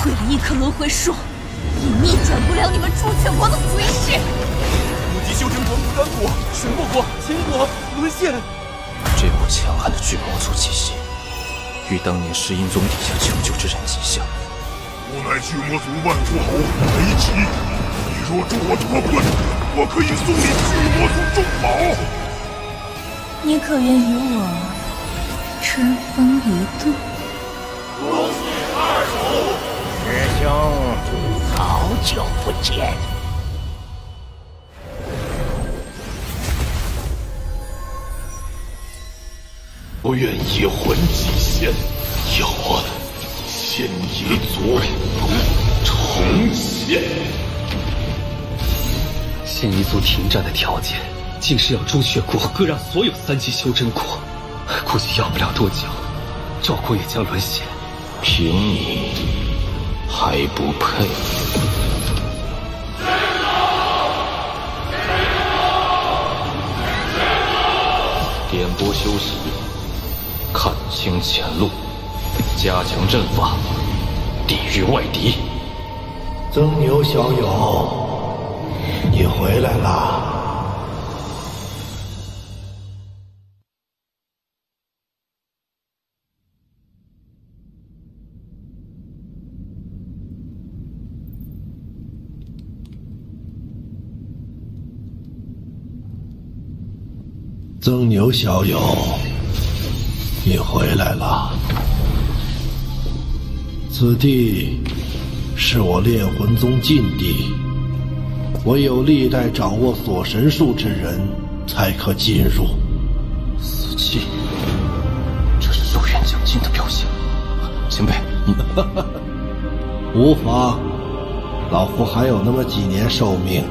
毁了一棵轮回树，也逆转不了你们朱雀国的随势。无极修真国、牡丹国、水墨国、秦国沦陷。这股强悍的巨魔族气息，与当年石英宗底下求救之人极像。我乃巨魔族万户侯雷吉，你若助我脱困，我可以送你巨魔族重宝。你可愿与我春风一度？恭喜二主，师兄，好久不见。不愿以魂祭仙，要仙夷族重现。仙夷族停战的条件，竟是要朱雀国割让所有3级修真国，估计要不了多久，赵国也将沦陷。凭你还不配？点拨修习，看清前路，加强阵法，抵御外敌。曾牛小友，你回来啦！曾牛小友，你回来了。此地是我炼魂宗禁地，唯有历代掌握锁神术之人才可进入。死气，这是寿元将尽的表现。前辈，你无妨，老夫还有那么几年寿命，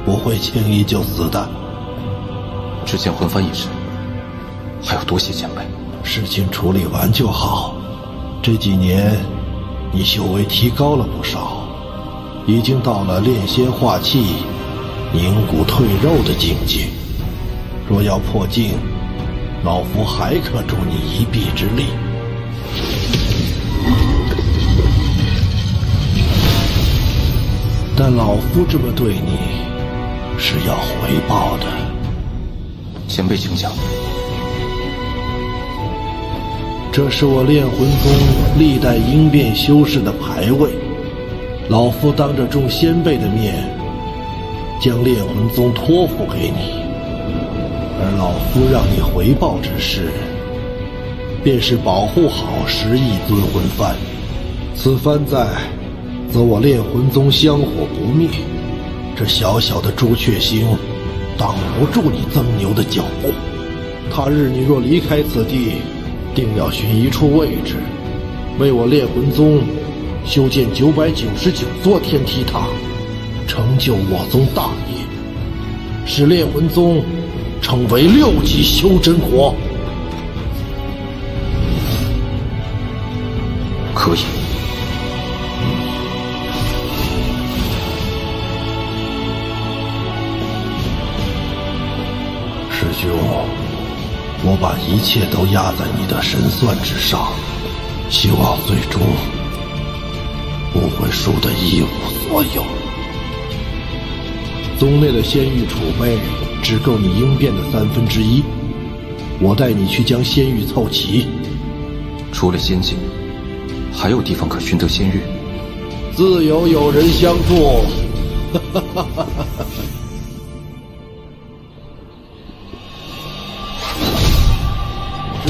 不会轻易就死的。之前魂幡一事，还要多谢前辈。事情处理完就好。这几年，你修为提高了不少，已经到了炼仙化气、凝骨退肉的境界。若要破境，老夫还可助你一臂之力。但老夫这么对你，是要回报的。前辈请讲。这是我炼魂宗历代应变修士的牌位，老夫当着众先辈的面，将炼魂宗托付给你，而老夫让你回报之事，便是保护好11尊魂幡。此幡在，则我炼魂宗香火不灭，这小小的朱雀星挡不住你曾牛的脚步。他日你若离开此地，定要寻一处位置，为我炼魂宗修建999座天梯塔，成就我宗大业，使炼魂宗成为6级修真国。可以。师兄，我把一切都压在你的神算之上，希望最终不会输得一无所有。宗内的仙玉储备只够你应变的1/3，我带你去将仙玉凑齐。除了仙境，还有地方可寻得仙玉？自有人相助。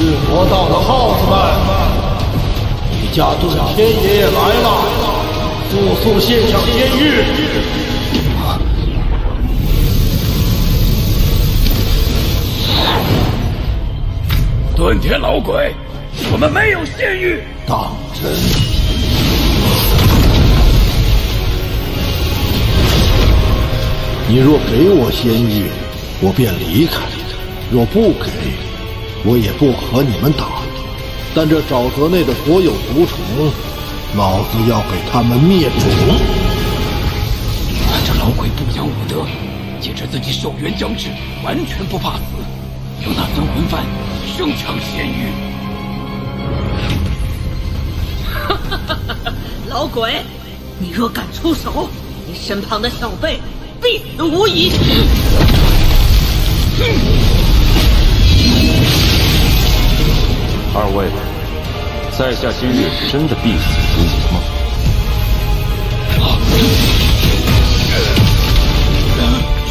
日魔道的耗子们，李家遁天爷爷来了，速速献上仙玉！遁天老鬼，我们没有仙玉。当真？你若给我仙玉，我便离开；若不给，我也不和你们打。但这沼泽内的所有毒虫，老子要给他们灭种！这老鬼不讲武德，坚持自己寿元将至，完全不怕死，用那尊魂幡生抢仙玉。老好鬼！你若敢出手，你身旁的小辈必死无疑。二位，在下今日真的必死无疑吗？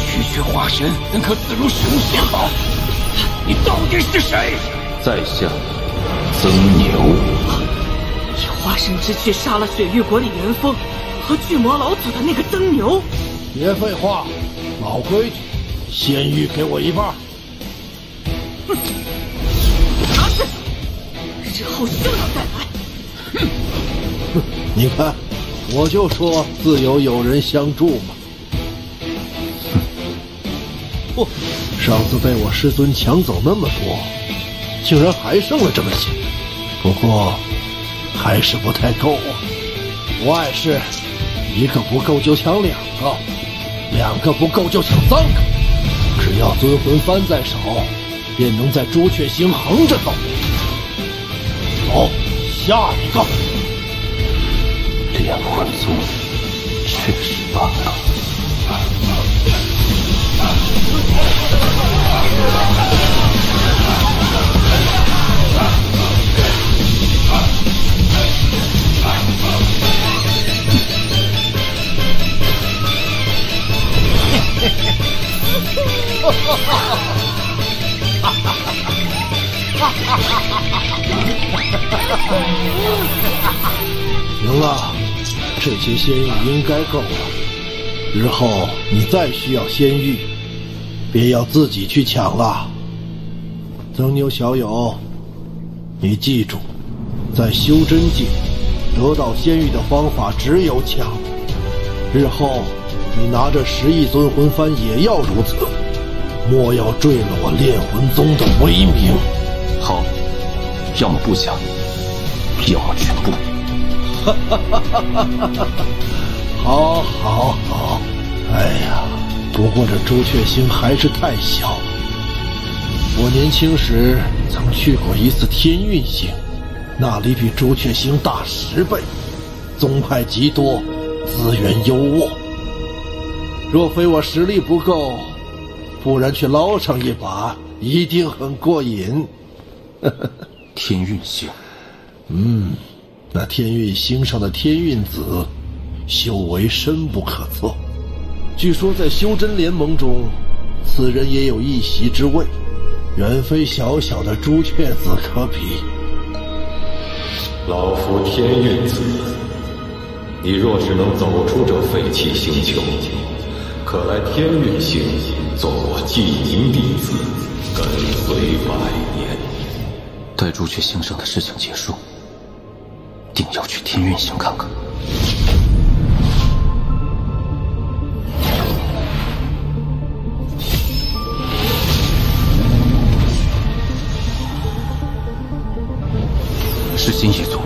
区区化神怎可自如使用仙宝？你到底是谁？在下曾牛。以化神之躯杀了雪域国里元丰和巨魔老祖的那个曾牛。别废话，老规矩，仙玉给我一半。拿去，日后休要再来。你看，我就说自有友人相助嘛。上次被我师尊抢走那么多，竟然还剩了这么些，不过还是不太够啊。不碍事，一个不够就抢两个，两个不够就抢3个，只要尊魂幡在手，便能在朱雀星横着走。走，下一个。炼魂宗确实罢了。行了，这些仙玉应该够了。日后你再需要仙玉，别要自己去抢了。曾牛小友，你记住，在修真界得到仙玉的方法只有抢。日后你拿着10亿尊魂幡也要如此，莫要坠了我炼魂宗的威名。好，要么不抢，要么全部。好，好，好。哎呀，不过这朱雀星还是太小了。我年轻时曾去过一次天运星，那里比朱雀星大10倍，宗派极多，资源优渥。若非我实力不够，不然去捞上一把，一定很过瘾。天运星，那天运星上的天运子，修为深不可测。据说在修真联盟中，此人也有一席之位，远非小小的朱雀子可比。老夫天运子，你若是能走出这废弃星球，可来天运星做我寂营弟子，跟随100年。待朱雀星上的事情结束，定要去天运星看看。是新一族，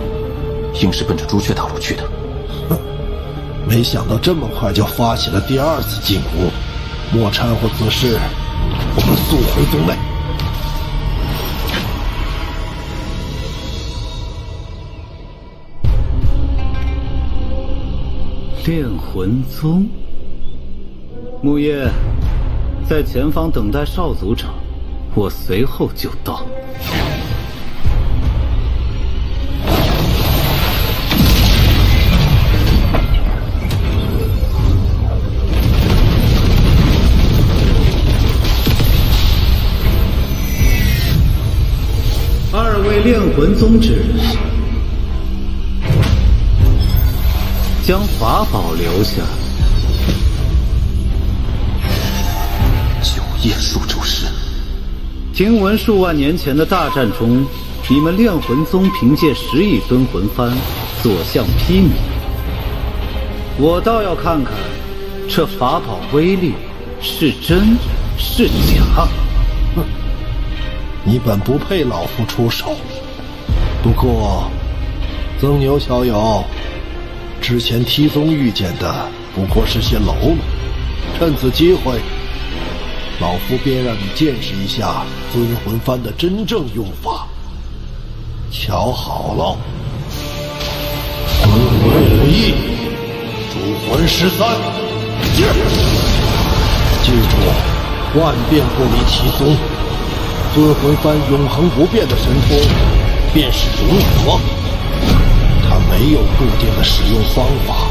应是奔着朱雀大陆去的。没想到这么快就发起了第2次进攻，莫掺和此事，我们速回宗内。炼魂宗，木叶，在前方等待少族长，我随后就到。2位炼魂宗之人，将法宝留下。9叶数咒师，听闻数万年前的大战中，你们炼魂宗凭借10亿尊魂幡所向披靡，我倒要看看这法宝威力是真是假。你本不配老夫出手，不过曾牛小友，之前梯宗遇见的不过是些喽啰，趁此机会，老夫便让你见识一下尊魂幡的真正用法。瞧好了，魂回无意。13，记住，万变不离其宗。尊魂幡永恒不变的神通，便是融合。它没有固定的使用方法。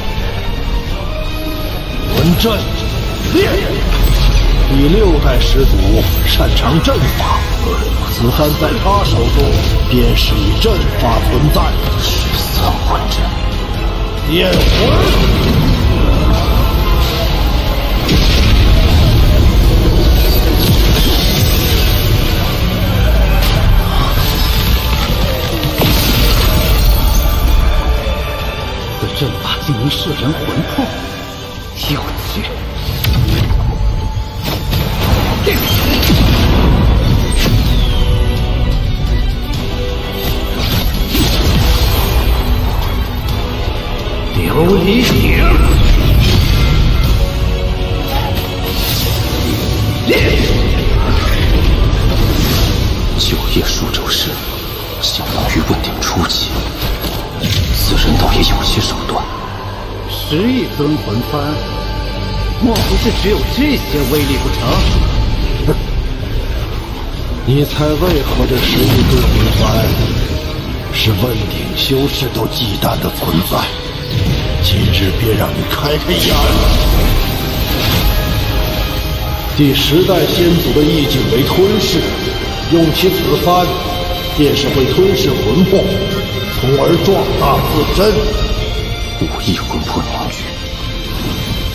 魂阵练。第6代始祖擅长阵法，此幡在他手中便是以阵法存在。3魂阵，炼魂。阵法竟能摄人魂魄，有趣！琉璃鼎，9叶数轴式，相当于问鼎初期。此人倒也有些手段。10亿尊魂幡，莫不是只有这些威力不成？哼！你猜为何这10亿尊魂幡是问鼎修士都忌惮的存在？今日便让你开开眼。第10代先祖的意境为吞噬，用其此幡，便是会吞噬魂魄。从而壮大自身，5亿魂魄凝聚，13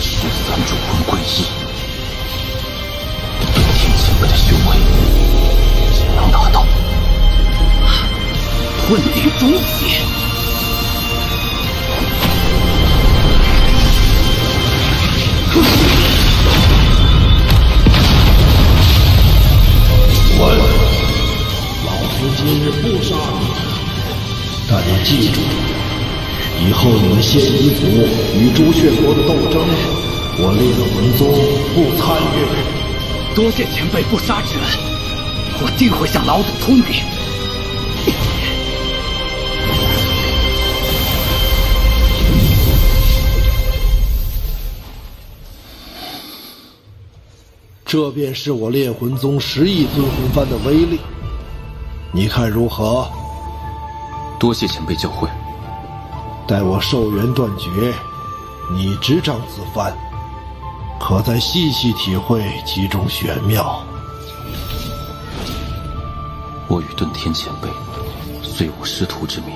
主魂归一，对天前辈的修为怎能达到？问鼎终结。老夫今日不杀你。但你记住，以后你们仙夷族与朱雀国的斗争，我烈魂宗不参与。多谢前辈不杀之恩，我定会向老祖通禀。这便是我烈魂宗10亿尊魂幡的威力，你看如何？多谢前辈教诲。待我寿元断绝，你执掌此幡，可再细细体会其中玄妙。我与遁天前辈虽无师徒之名，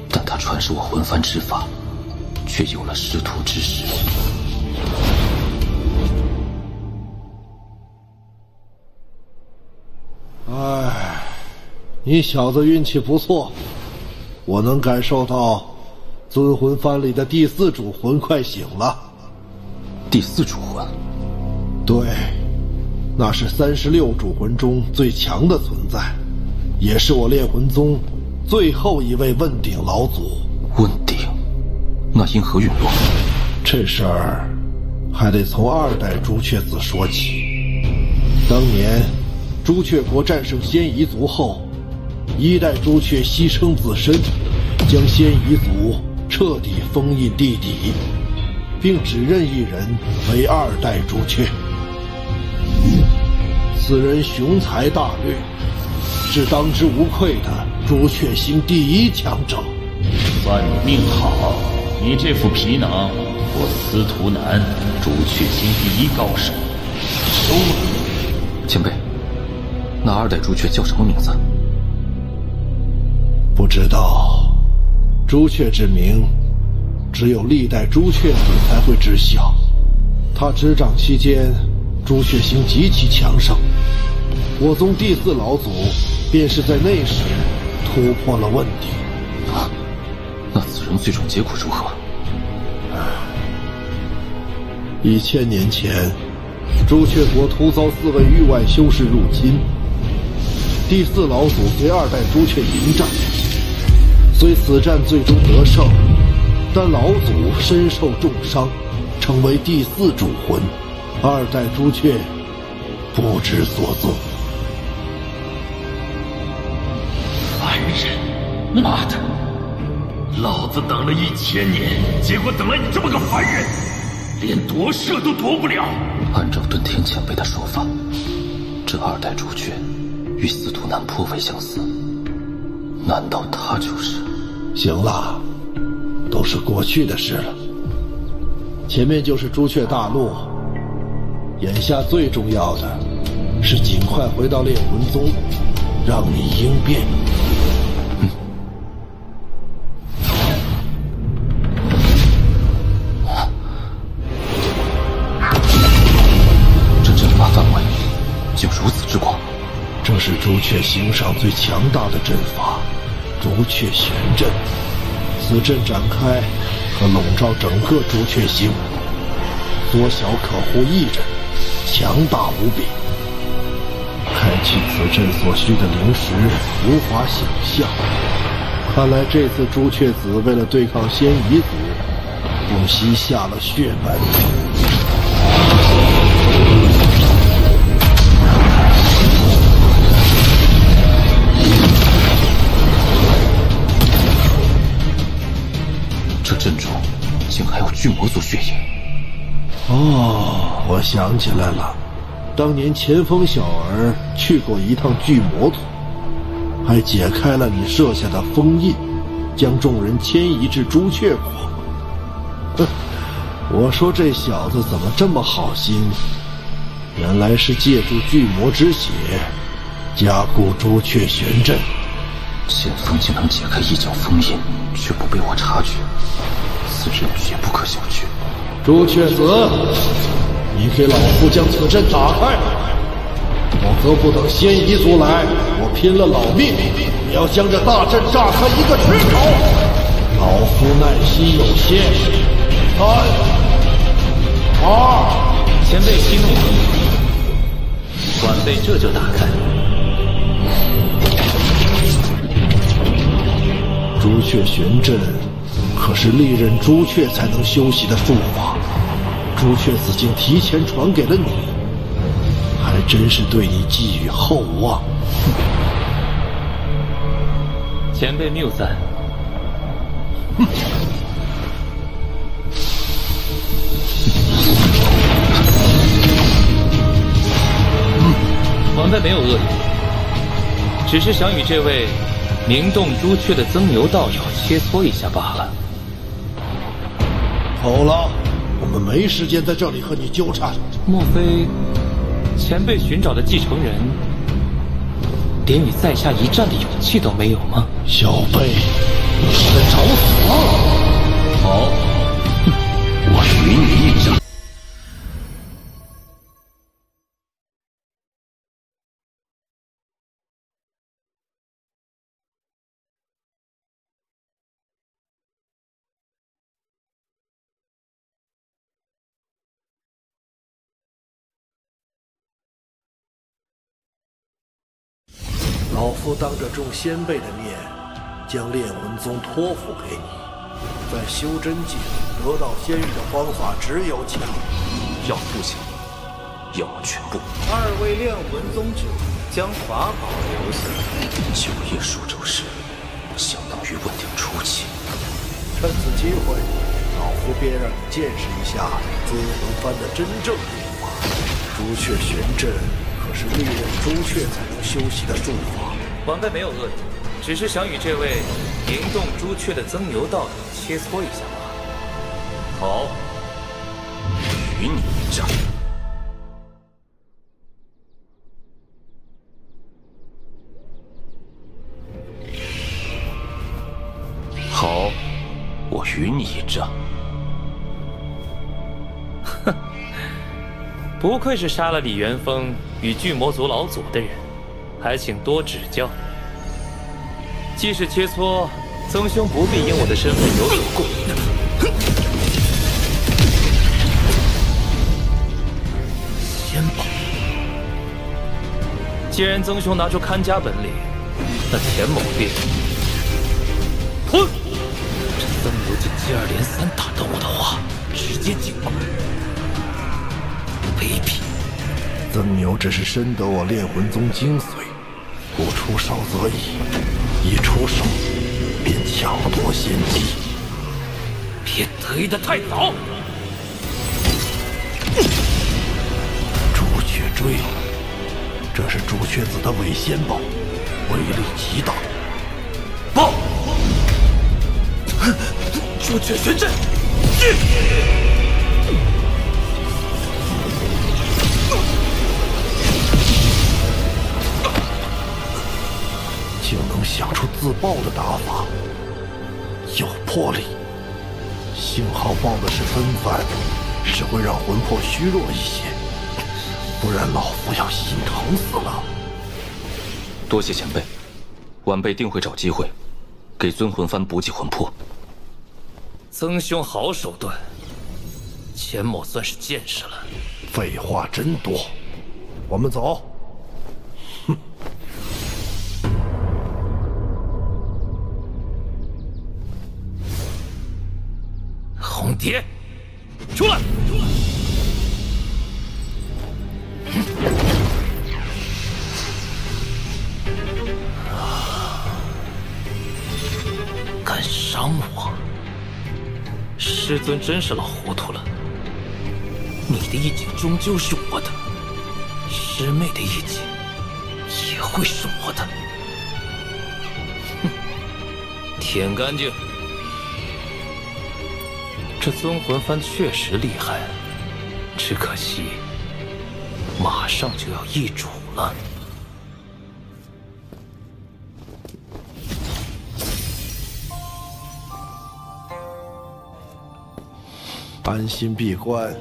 但他传授我魂幡之法，却有了师徒之实。唉，你小子运气不错。我能感受到尊魂幡里的第4主魂快醒了。第4主魂？对，那是36主魂中最强的存在，也是我烈魂宗最后一位问鼎老祖。问鼎？那因何陨落？这事儿还得从2代朱雀子说起。当年朱雀国战胜仙夷族后，1代朱雀牺牲自身，将仙夷族彻底封印地底，并指认一人为2代朱雀。此人雄才大略，是当之无愧的朱雀星第1强者。算你命好，你这副皮囊，我司徒南朱雀星第1高手收了。前辈，那2代朱雀叫什么名字？不知道，朱雀之名，只有历代朱雀子才会知晓。他执掌期间，朱雀星极其强盛，我宗第4老祖便是在那时突破了问鼎。那此人最终结果如何？1000年前，朱雀国突遭4位域外修士入侵，第4老祖随2代朱雀迎战。虽此战最终得胜，但老祖身受重伤，成为第4主魂，2代朱雀不知所踪。凡人，妈的！老子等了1000年，结果等了你这么个凡人！连夺舍都夺不了。按照遁天前辈的说法，这2代朱雀与司徒南颇为相似，难道他就是？行了，都是过去的事了。前面就是朱雀大陆，眼下最重要的是尽快回到炼魂宗，让你应变。这阵法范围竟如此之广，这是朱雀星上最强大的阵法——朱雀玄阵。此阵展开，可笼罩整个朱雀星，缩小可护一人，强大无比。开启此阵所需的灵石无法想象，看来这次朱雀子为了对抗仙夷族，不惜下了血本。这阵中竟还有巨魔族血影。哦，我想起来了，当年前锋小儿去过一趟巨魔族，还解开了你设下的封印，将众人迁移至朱雀国。哼，我说这小子怎么这么好心，原来是借助巨魔之血加固朱雀玄阵。前锋竟能解开一角封印，却不被我察觉，此人绝不可小觑。朱雀子，你给老夫将此阵打开，否则不等仙夷族来，我拼了老命也要将这大阵炸开一个缺口。老夫耐心有限，3、2，前辈息怒，晚辈这就打开。朱雀玄阵可是历任朱雀才能修习的术法，朱雀子竟提前传给了你，还真是对你寄予厚望。前辈谬赞。晚辈没有恶意，只是想与这位名动朱雀的曾牛道友切磋一下罢了。好了，我们没时间在这里和你纠缠。莫非前辈寻找的继承人连与在下一战的勇气都没有吗？小辈，你是在找死？好，我与你一战。老夫当着众先辈的面，将炼魂宗托付给你。在修真界得到仙域的方法只有抢，要不抢，要么全部。2位炼魂宗者将法宝留下。9叶数轴式，相当于问鼎初期。趁此机会，老夫便让你见识一下资魂幡的真正用法。朱雀玄阵可是历任朱雀才能修习的术法。晚辈没有恶意，只是想与这位名动朱雀的曾牛道友切磋一下罢了。好，与你一战。好，我与你一战。哼，不愧是杀了李元丰与巨魔族老祖的人，还请多指教。既是切磋，曾兄不必因我的身份有所顾虑。仙宝，既然曾兄拿出看家本领，那钱某便吞。这曾牛竟接二连三打断我的话，直接进攻，卑鄙！曾牛只是深得我炼魂宗精髓，不出手则已，一出手便抢夺先机。别得意的太早！朱雀锥，这是朱雀子的伪仙宝，威力极大。报！朱雀玄阵，竟能想出自爆的打法，有魄力。幸好报的是分番，只会让魂魄虚弱一些，不然老夫要心疼死了。多谢前辈，晚辈定会找机会给尊魂幡补给魂魄。曾兄好手段，钱某算是见识了。废话真多，我们走。哼。红蝶，出来！敢伤我！师尊真是老糊涂了。你的一击终究是我的，师妹的一击也会是我的。哼，舔干净。这尊魂幡确实厉害，只可惜马上就要易主了。安心闭关，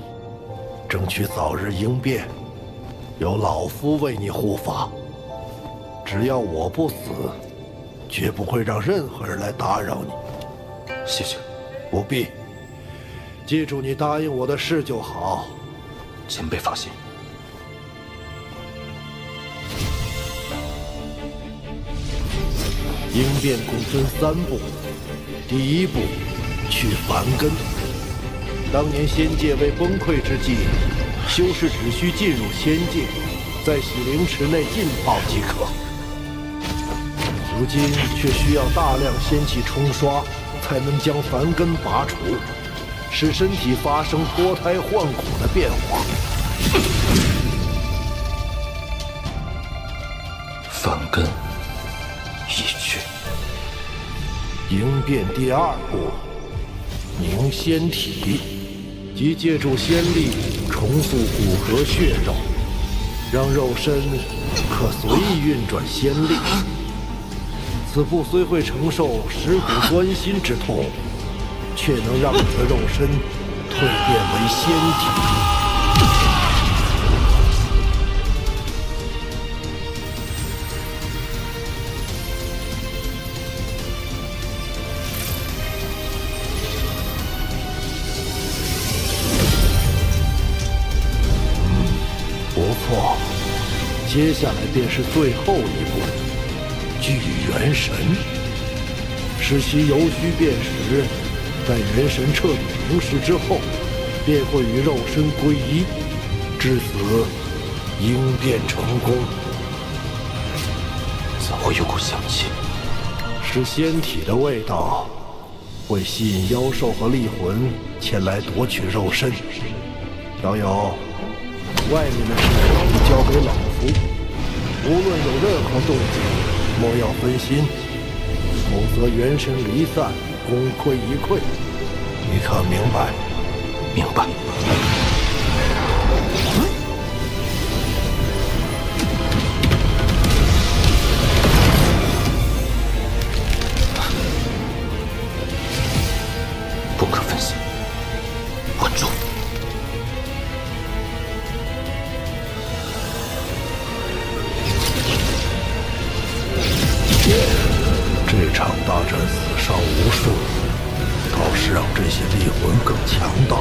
争取早日应变，有老夫为你护法。只要我不死，绝不会让任何人来打扰你。谢谢。不必。记住你答应我的事就好。前辈放心。应变共分3步，第1步，去梵根。当年仙界未崩溃之际，修士只需进入仙界，在洗灵池内浸泡即可。如今却需要大量仙气冲刷，才能将梵根拔除，使身体发生脱胎换骨的变化。梵根已去。应变第2步，凝仙体，即借助仙力重塑骨骼血肉，让肉身可随意运转仙力。此步虽会承受蚀骨钻心之痛，却能让你的肉身蜕变为仙体。不错，接下来便是最后一步，聚元神，使其由虚变实，在元神彻底凝实之后，便会与肉身归一，至此应变成功。怎会有股香气？是仙体的味道，会吸引妖兽和厉魂前来夺取肉身。小友，外面的事你交给老夫，无论有任何动静，莫要分心，否则元神离散，功亏一篑。你可明白？明白。不可分心，稳住。这场大战死伤无数，倒是让这些厉魂更强大。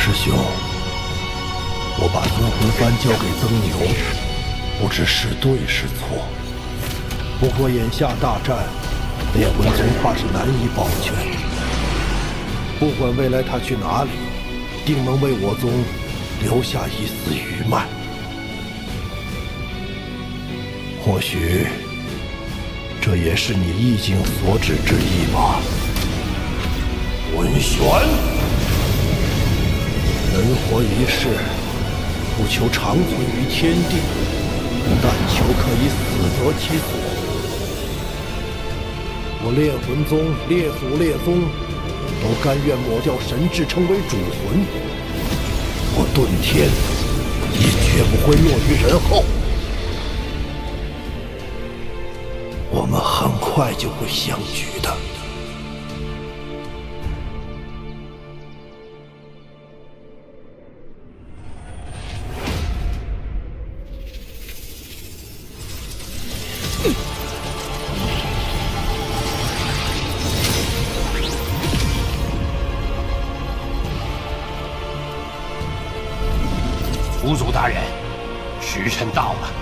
师兄，我把尊魂幡交给曾牛，不知是对是错。不过眼下大战，炼魂宗怕是难以保全。不管未来他去哪里，定能为我宗留下一丝余脉。或许，这也是你意境所指之意吧。文玄，人活一世，不求长存于天地，但求可以死得其所。我炼魂宗列祖列宗都甘愿抹掉神智，成为主魂。我遁天也绝不会落于人后。我们很快就会相聚的。府主大人，时辰到了。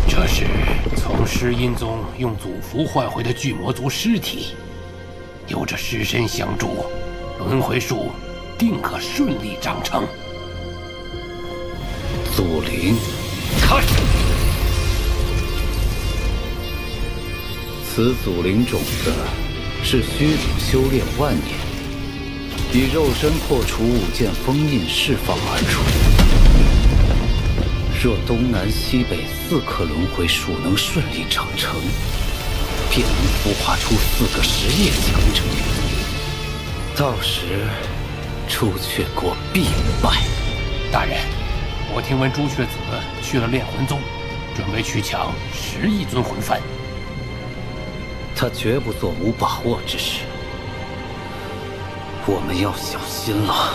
这是从尸阴宗用祖符换回的巨魔族尸体，有着尸身相助，轮回术定可顺利长成。祖灵，开！此祖灵种子是虚祖修炼万年，以肉身破除5件封印释放而出。若东南西北4颗轮回术能顺利长成，便能孵化出4个实业强者。到时，朱雀国必败。大人，我听闻朱雀子去了炼魂宗，准备去抢10亿尊魂幡。他绝不做无把握之事，我们要小心了。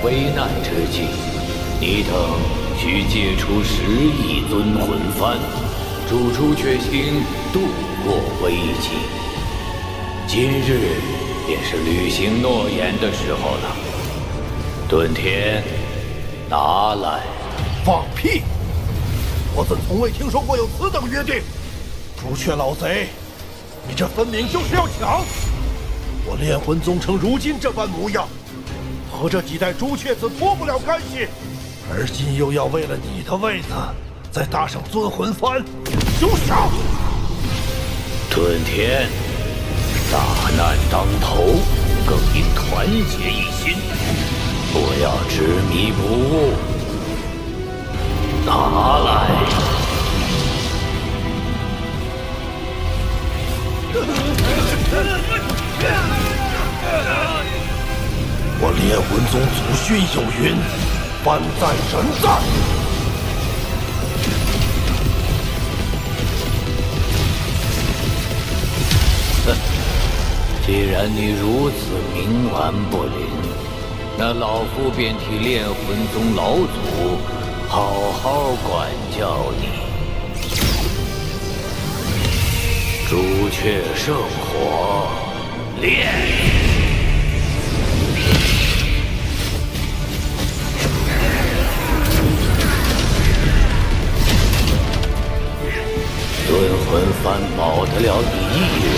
危难之际，你等需借出10亿尊魂幡，助朱雀星度过危机。今日便是履行诺言的时候了。遁天，拿来！放屁！我怎从未听说过有此等约定？朱雀老贼，你这分明就是要抢！我炼魂宗成如今这般模样，和这几代朱雀子脱不了干系，而今又要为了你的位子，再搭上尊魂幡，休想！遁天，大难当头，更应团结一心，不要执迷不悟。拿来！我炼魂宗祖训有云：幡在人在。既然你如此冥顽不灵，那老夫便替炼魂宗老祖好好管教你。朱雀圣火，炼！尊魂幡保得了你一人，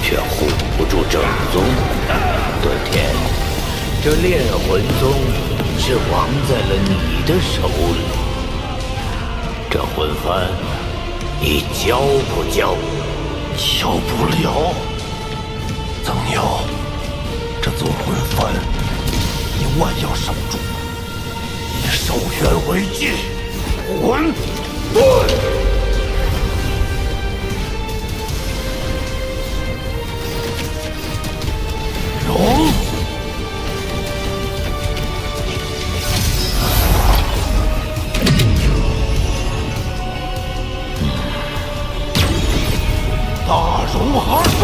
却护不住正宗。遁天，这炼魂宗是亡在了你的手里。这魂幡，你交不交？交不了。曾牛，这尊魂幡，你万要守住，以寿元为界，滚！大融合术。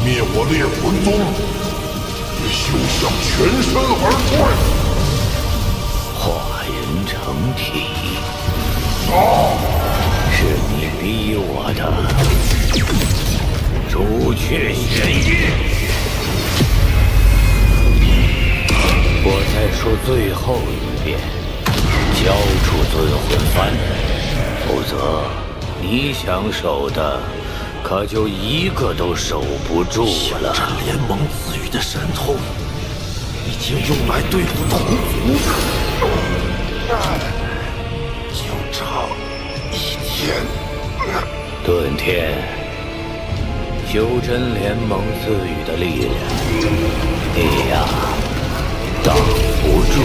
灭我烈魂宗，你休想全身而退！化人成体，杀！是你逼我的。朱雀玄翼，我再说最后一遍，交出尊魂幡，否则你想守的。可就一个都守不住了。这联盟赐予的神通，已经用来对付同族，就差一天。遁天，修真联盟赐予的力量，你呀，挡不住。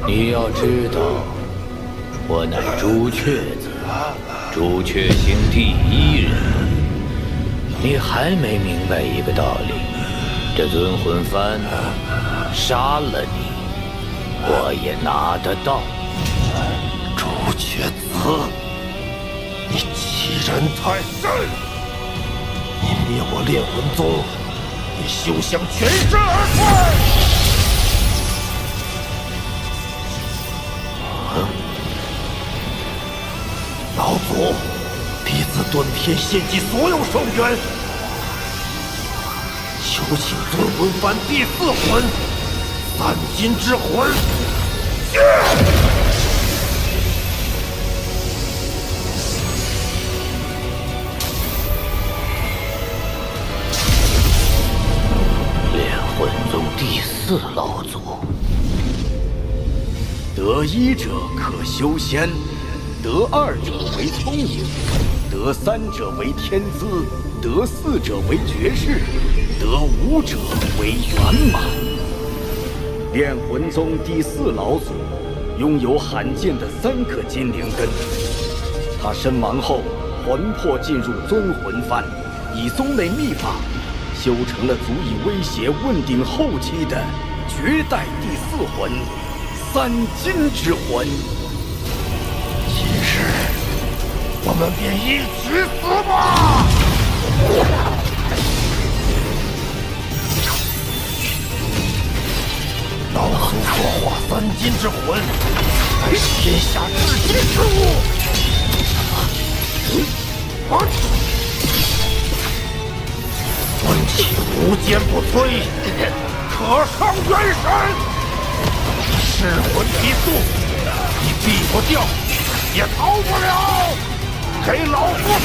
你要知道，我乃朱雀子，朱雀星第1人。你还没明白一个道理，这尊魂幡杀了你，我也拿得到。朱雀子，你欺人太甚！你灭我炼魂宗，你休想全身而退！老祖，弟子遁天献祭所有寿元，求请尊魂幡第4魂三金之魂。炼魂宗第4老祖，得1者可修仙。得2者为聪颖，得3者为天资，得4者为绝世，得5者为圆满。炼魂宗第4老祖拥有罕见的3颗金灵根，他身亡后，魂魄进入尊魂幡，以宗内秘法修成了足以威胁问鼎后期的绝代第4魂三金之魂。我们便一起死吧！老祖所化三金之魂，乃是天下至极之物。魂气无坚不摧，可伤元神。噬魂提速，你避不掉，也逃不了。给老夫死！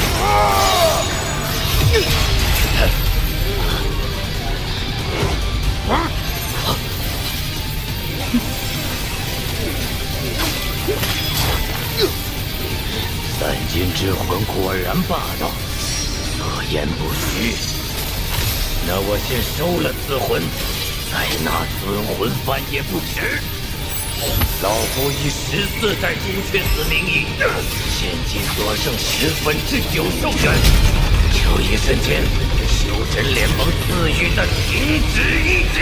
三金之魂果然霸道，所言不虚。那我先收了此魂，再拿尊魂幡也不迟。老夫以14代朱雀子名义，现今所剩9/10寿元，求一瞬间修真联盟赐予的停止意志。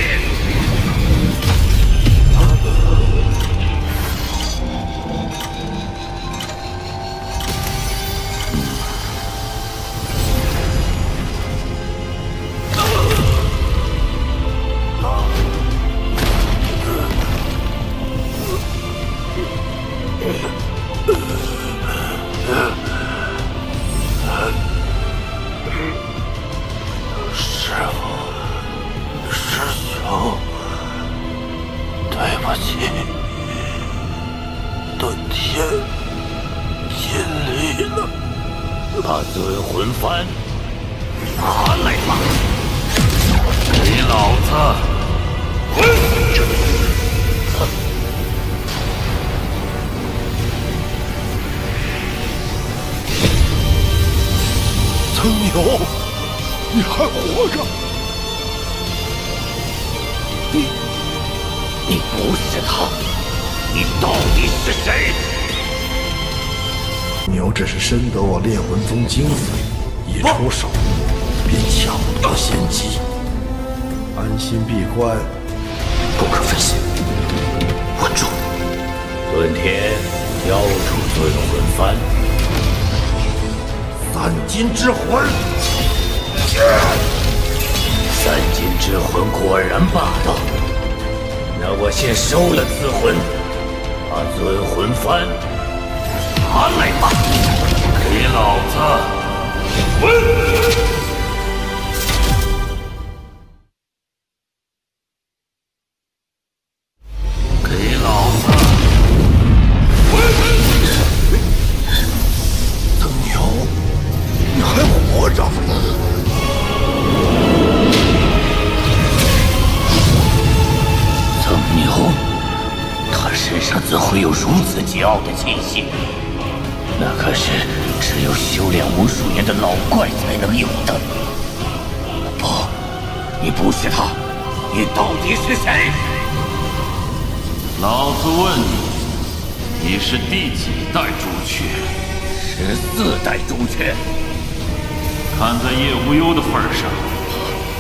把尊魂幡拿来吧，给老子滚！曾牛，你还活着？你不是他，你到底是谁？牛只是深得我炼魂宗精髓，一出手便抢夺先机，安心闭关，不可分心。稳住！遁天，交出尊魂幡。三金之魂，三金之魂果然霸道。那我先收了此魂，把尊魂幡拿来吧，给老子滚！给老子滚！曾牛，你还活着？曾牛，他身上怎会有如此桀骜的气息？那可是只有修炼无数年的老怪才能有的。不，你不是他，你到底是谁？老子问你，你是第几代朱雀？14代朱雀。看在叶无忧的份上，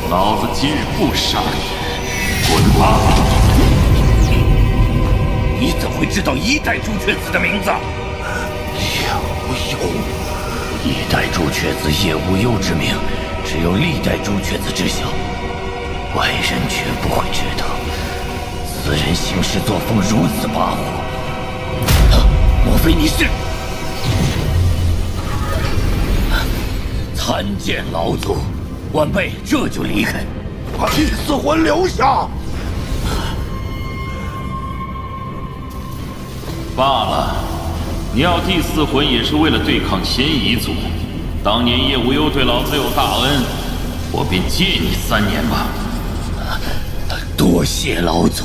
老子今日不杀你，滚吧！你怎会知道1代朱雀子的名字？叶无忧，1代朱雀子叶无忧之名，只有历代朱雀子知晓，外人绝不会知道。此人行事作风如此跋扈，莫非你是？参见老祖，晚辈这就离开。把第四魂留下。罢了。你要第4魂也是为了对抗仙夷族。当年叶无忧对老子有大恩，我便借你3年吧。多谢老祖。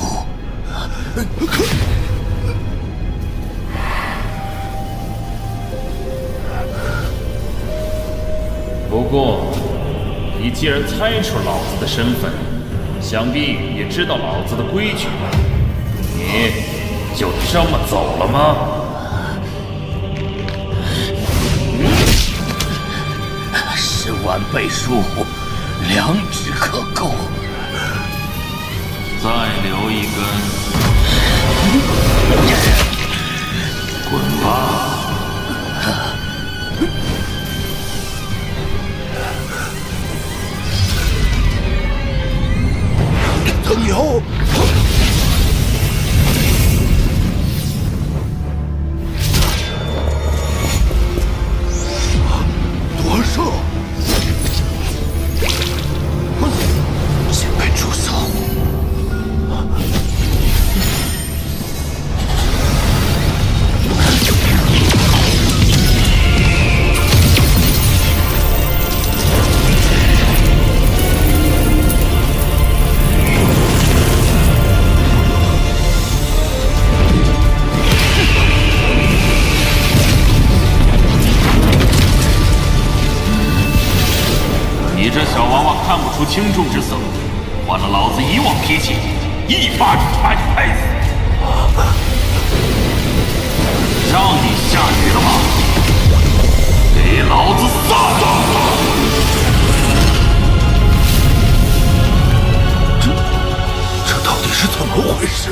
不过，你既然猜出老子的身份，想必也知道老子的规矩吧？你就这么走了吗？是晚辈疏忽，2指可够。再留1根，滚吧！曾牛，夺舍！先辈住手！你这小娃娃看不出轻重之色，换了老子以往脾气，一巴掌把你拍死。让你下雨了吗？给老子撒谎！么回事？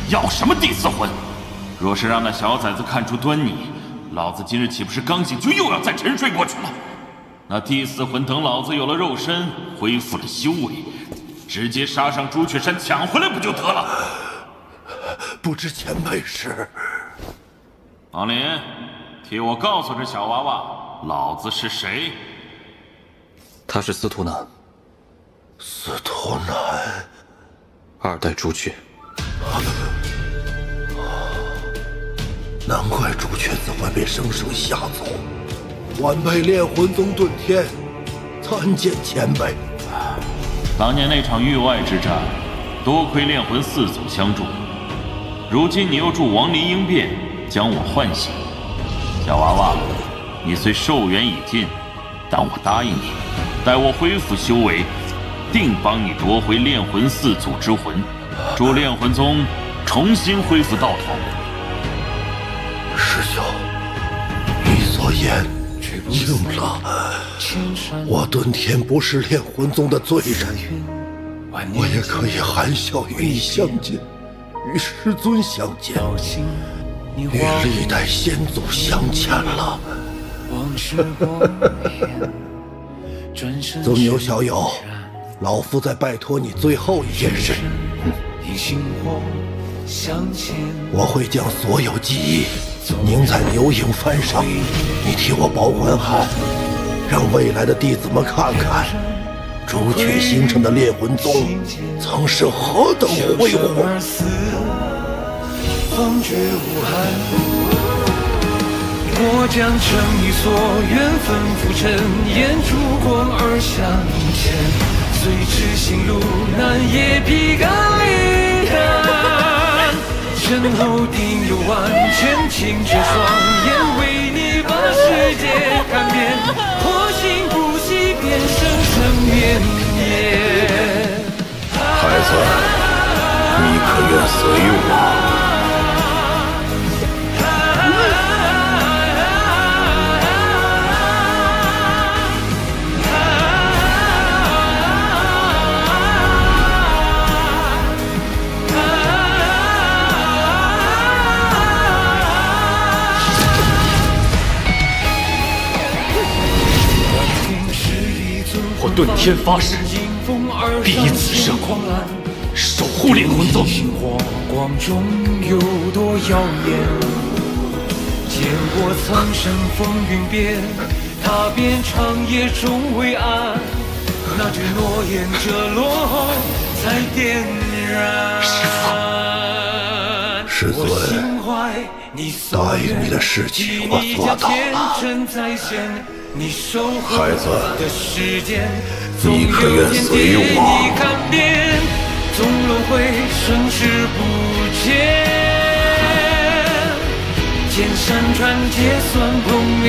要什么第四魂？若是让那小崽子看出端倪，老子今日岂不是刚醒就又要再沉睡过去了？那第四魂等老子有了肉身，恢复了修为，直接杀上朱雀山抢回来不就得了？不知前辈是？王林，替我告诉这小娃娃，老子是谁？他是司徒南。司徒南，2代朱雀。难怪朱雀子会被生生吓走。晚辈炼魂宗遁天，参见前辈。当年那场域外之战，多亏炼魂4祖相助。如今你又助亡灵应变，将我唤醒。小娃娃，你虽寿元已尽，但我答应你，待我恢复修为，定帮你夺回炼魂4祖之魂，助炼魂宗重新恢复道统。师兄，你所言应了。我遁天不是炼魂宗的罪人，我也可以含笑与你相见，与师尊相见，与历代先祖相见了。宗牛小友，老夫再拜托你最后一件事。我会将所有记忆凝在牛影幡上，你替我保管好，让未来的弟子们看看朱雀星辰的炼魂宗曾是何等辉煌。我将成你所愿，吩咐尘烟，烛光而向前。虽知行路难，也披肝沥胆。身后定有万千，清澈双眼，为你把世界看遍。破心不息，便生生绵延。孩子，你可愿随我？我遁天发誓，必以此生守护炼魂宗。火光中有多耀眼？见过苍生风云变，踏遍长夜终未安。那句诺言折落后才点燃。师尊，答应你的事情我做到了。孩子，你可愿随我？纵轮回生死不见，见山川结算碰面。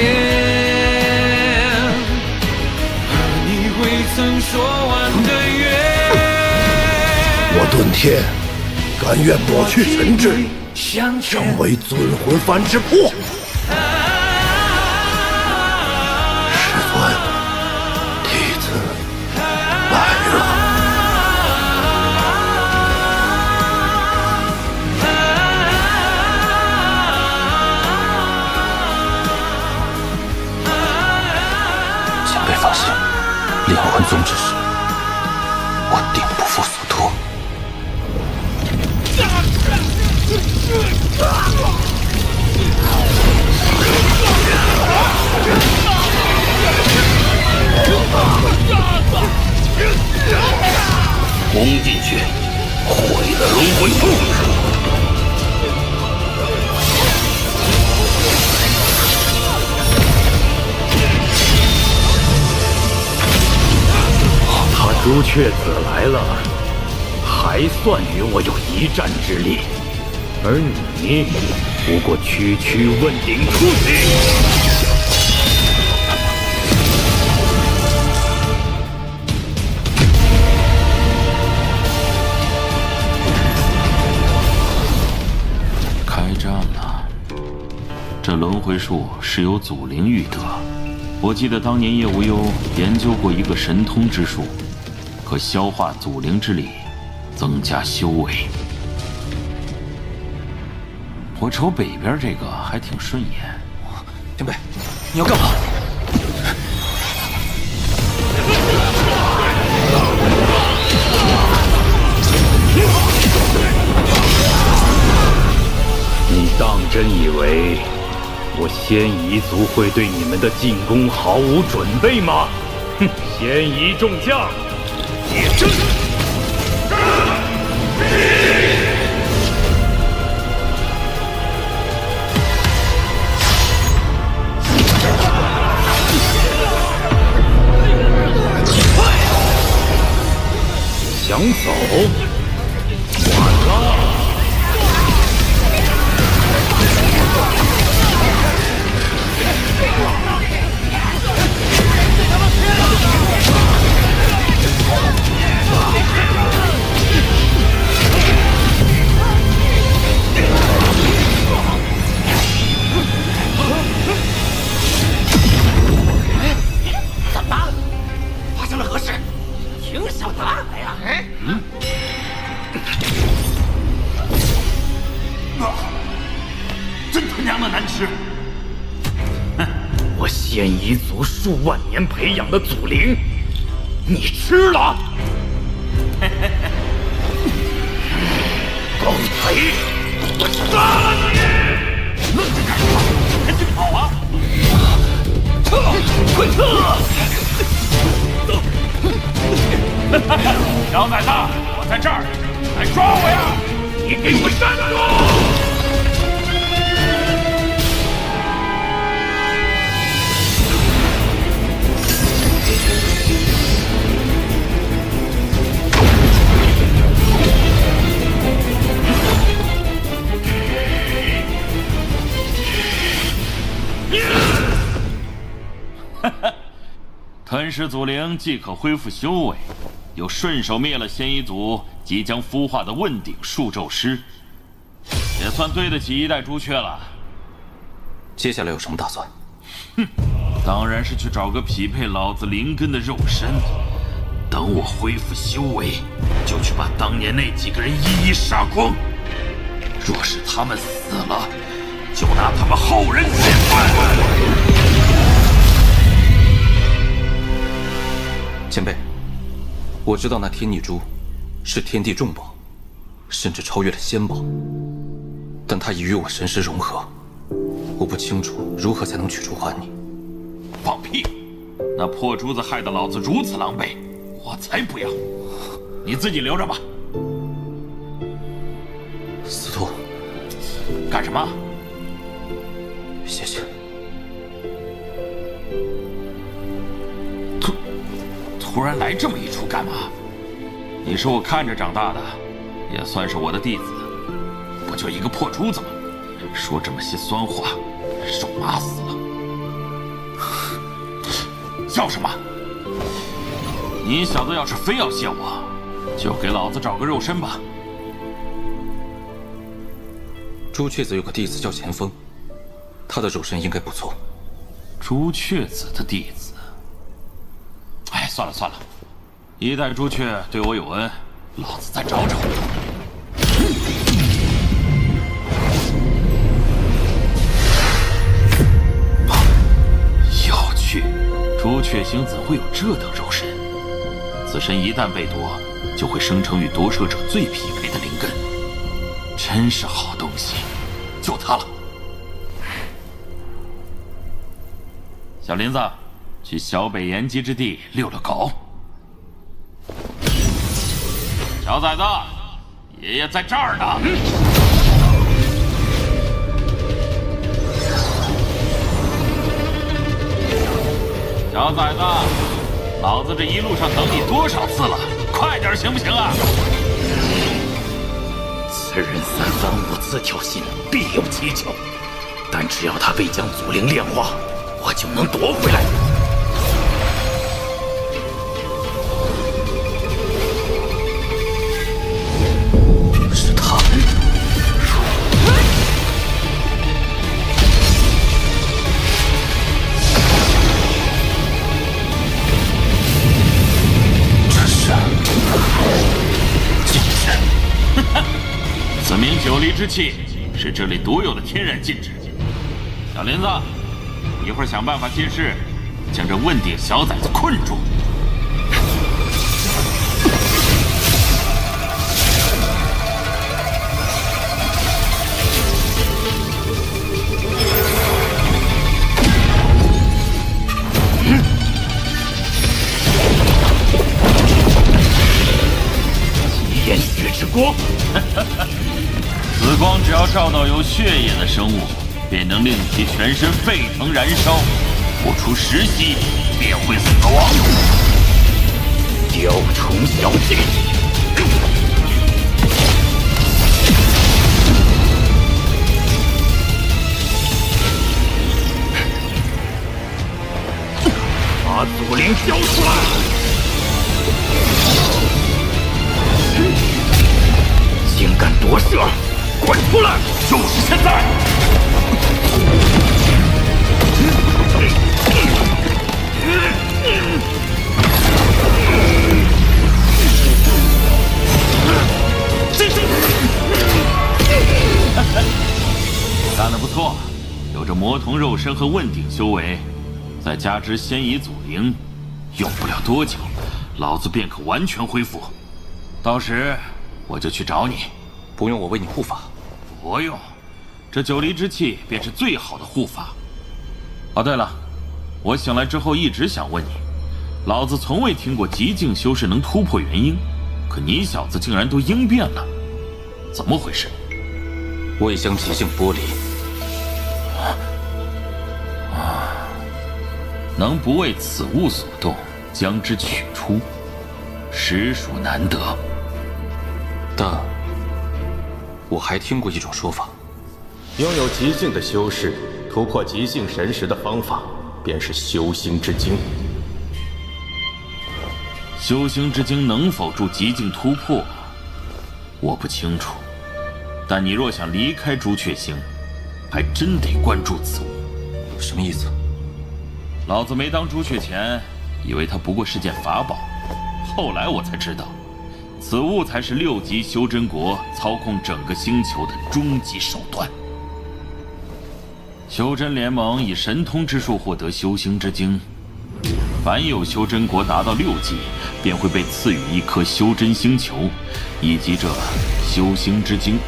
而你未曾说完的愿，我遁天，甘愿抹去尘质，成为尊魂幡之魄。弟子来了。前辈放心，炼魂宗之事，我定不负所托。攻进去，毁了轮回宗！他朱雀子来了，还算与我有一战之力，而你不过区区问鼎初期。这轮回术是由祖灵育得，我记得当年叶无忧研究过一个神通之术，可消化祖灵之力，增加修为。我瞅北边这个还挺顺眼。前辈，你要干嘛？你当真以为我仙夷族会对你们的进攻毫无准备吗？哼！仙夷众将，解阵！想走？晚了！怎么？发生了何事？挺小子案子呀！真他娘的难吃！我仙夷族数万年培养的祖灵，你吃了？狗贼！我杀了你！愣着干什么？赶紧跑啊！快撤！小崽子，我在这儿，来抓我呀！你给我站住！吞噬祖灵既可恢复修为，又顺手灭了仙夷族即将孵化的问鼎数咒师，也算对得起一代朱雀了。接下来有什么打算？哼，当然是去找个匹配老子灵根的肉身。等我恢复修为，就去把当年那几个人一一杀光。若是他们死了，就拿他们后人显范。前辈，我知道那天地珠是天地重宝，甚至超越了仙宝，但它已与我神识融合，我不清楚如何才能取出还你。放屁！那破珠子害得老子如此狼狈，我才不要！你自己留着吧。司徒，干什么？谢谢。突然来这么一出干嘛？你是我看着长大的，也算是我的弟子，不就一个破珠子吗？说这么些酸话，肉麻死了！叫什么？你小子要是非要谢我，就给老子找个肉身吧。朱雀子有个弟子叫钱锋，他的肉身应该不错。朱雀子的弟子？哎，算了算了，一代朱雀对我有恩，老子再找找。有趣，朱雀星怎会有这等肉身？此身一旦被夺，就会生成与夺舍者最匹配的灵根，真是好东西，就它了。小林子，去小北延吉之地遛遛狗。小崽子，爷爷在这儿呢。小崽子，老子这一路上等你多少次了？快点行不行啊？此人三番五次挑衅，必有蹊跷。但只要他未将祖灵炼化，我就能夺回来。是他。这是禁身。此名九黎之气，是这里独有的天然禁制。小林子，一会儿想办法借势，将这问鼎小崽子困住。炎血之光，此光只要照到有血液的生物，便能令其全身沸腾燃烧，不出10息便会死亡。雕虫小技，把祖灵交出来！竟敢夺舍，滚出来！就是现在！干得不错，有着魔童肉身和问鼎修为，再加之仙夷祖灵，用不了多久，老子便可完全恢复。到时我就去找你。不用我为你护法？不用，这九离之气便是最好的护法。哦，对了，我醒来之后一直想问你，老子从未听过极境修士能突破元婴，可你小子竟然都应变了，怎么回事？未将极境剥离。能不为此物所动，将之取出，实属难得。但我还听过一种说法，拥有极境的修士突破极境神识的方法，便是修心之精。修心之精能否助极境突破，我不清楚。但你若想离开朱雀星，还真得关注此物。什么意思？老子没当朱雀前，以为它不过是件法宝，后来我才知道，此物才是6级修真国操控整个星球的终极手段。修真联盟以神通之术获得修心之精，凡有修真国达到6级，便会被赐予一颗修真星球，以及这修心之精。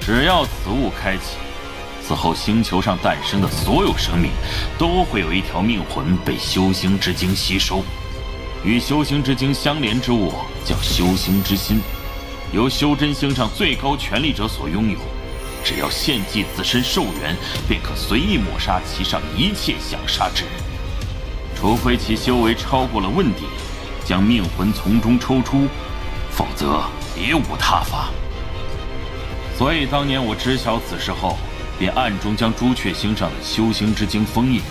只要此物开启，此后星球上诞生的所有生命，都会有一条命魂被修心之精吸收。与修心之精相连之物叫修心之心，由修真星上最高权力者所拥有。只要献祭自身寿元，便可随意抹杀其上一切想杀之人，除非其修为超过了问鼎，将命魂从中抽出，否则别无他法。所以当年我知晓此事后，便暗中将朱雀星上的修心之精封印。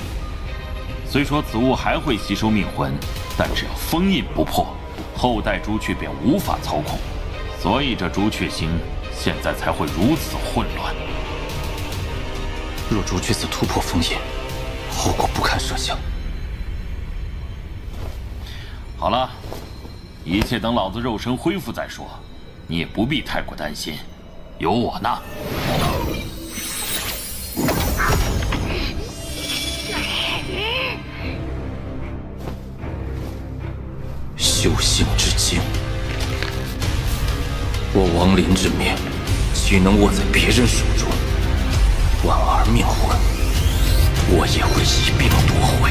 虽说此物还会吸收命魂，但只要封印不破，后代朱雀便无法操控。所以这朱雀星现在才会如此混乱。若朱雀子突破封印，后果不堪设想。好了，一切等老子肉身恢复再说，你也不必太过担心，有我呢。修心之精，我亡灵之命，岂能握在别人手中？婉儿命魂，我也会一并夺回。